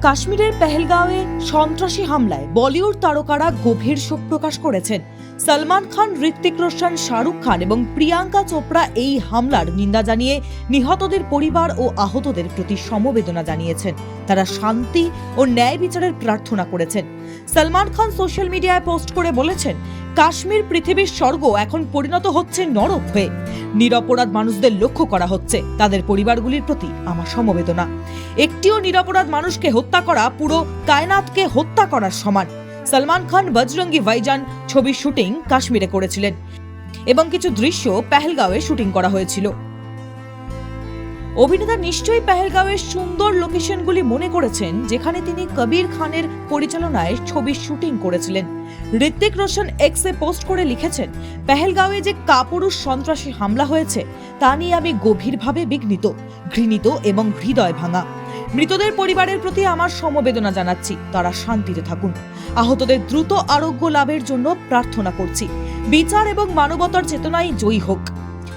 কাশ্মীরের পেহেলগাঁওয়ে সন্ত্রাসী হামলায় বলিউড তারকারা গভীর শোক প্রকাশ করেছেন। সলমান খান, ঋত্বিক রোশন, শাহরুখ খান এবং প্রিয়াঙ্কা চোপড়া এই হামলার নিন্দা জানিয়ে নিহতদের পরিবার ও আহতদের প্রতি সমবেদনা জানিয়েছেন। তারা শান্তি ও ন্যায় বিচারের প্রার্থনা করেছেন। সলমান খান সোশ্যাল মিডিয়ায় পোস্ট করে বলেছেন, কাশ্মীর পৃথিবীর স্বর্গ এখন পরিণত হচ্ছে নরক হয়ে। নিরপরাধ মানুষদের লক্ষ্য করা হচ্ছে, তাদের পরিবারগুলির প্রতি আমার সমবেদনা। একটিও নিরপরাধ মানুষকে হত্যা করা পুরো কায়নাতকে হত্যা করার সমান। সলমান খান বজরঙ্গি ভাইজান ছবির শুটিং কাশ্মীরে করেছিলেন এবং কিছু দৃশ্য পেহেলগাঁওয়ে শুটিং করা হয়েছিল। অভিনেতা নিশ্চয়ই পেহেলগাঁওয়ের সুন্দর লোকেশনগুলি মনে করেছেন, যেখানে তিনি কবির খানের পরিচালনায় ছবির শুটিং করেছিলেন। ঋত্বিক রোশন এক্সে পোস্ট করে লিখেছেন, পেহেলগাঁওয়ে যে কাপুরুষ সন্ত্রাসী হামলা হয়েছে তা নিয়ে আমি গভীরভাবে বিঘ্নিত, ঘৃণিত এবং হৃদয় ভাঙা। মৃতদের পরিবারের প্রতি আমার সমবেদনা জানাচ্ছি, তারা শান্তিতে থাকুন। আহতদের দ্রুত আরোগ্য লাভের জন্য প্রার্থনা করছি। বিচার এবং মানবতার চেতনাই জয়ী হোক।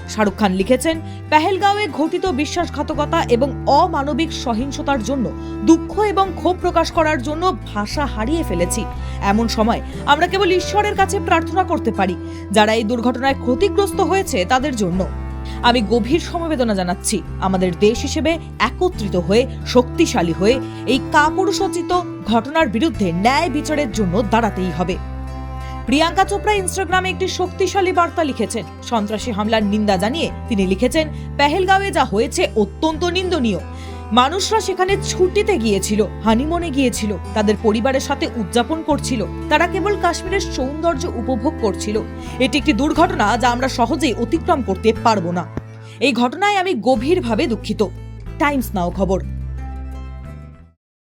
শাহরুখ খান লিখেছেন, পেহেলগাঁওয়ে ঘটিত বিশ্বাসঘাতকতা এবং অমানবিক সহিংসতার জন্য দুঃখ এবং ক্ষোভ প্রকাশ করার জন্য ভাষা হারিয়ে ফেলেছি। এমন সময় আমরা কেবল ঈশ্বরের কাছে প্রার্থনা করতে পারি, যারা এই দুর্ঘটনায় ক্ষতিগ্রস্ত হয়েছে তাদের জন্য। আমি গভীর সমবেদনা জানাচ্ছি। আমাদের দেশ হিসেবে একত্রিত হয়ে, শক্তিশালী হয়ে এই কাপুরুষোচিত ঘটনার বিরুদ্ধে ন্যায় বিচারের জন্য দাঁড়াতেই হবে। প্রিয়াঙ্কা চোপড়া ইনস্টাগ্রামে একটি শক্তিশালী বার্তা লিখেছেন। সন্ত্রাসী হামলার নিন্দা জানিয়ে তিনি লিখেছেন, পেহেলগাঁওয়ে যা হয়েছে অত্যন্ত নিন্দনীয়। মানুষরা সেখানে ছুটিতে গিয়েছিল, হানিমুনে গিয়েছিল, তাদের পরিবারের সাথে উদযাপন করছিল। তারা কেবল কাশ্মীরের সৌন্দর্য উপভোগ করছিল। এটি একটি দুর্ঘটনা যা আমরা সহজেই অতিক্রম করতে পারবো না। এই ঘটনায় আমি গভীরভাবে দুঃখিত। টাইমস নাও খবর।